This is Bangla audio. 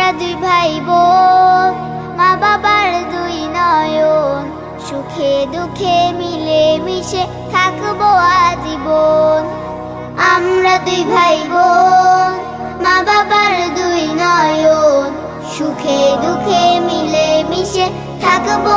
আমরা দুই ভাই বোন, মা বাবার দুই নয়ন, সুখে দুঃখে মিলে মিশে থাকবো আজীবন। আমরা দুই ভাই বোন, মা বাবার দুই নয়ন, সুখে দুঃখে মিলে মিশে থাকবো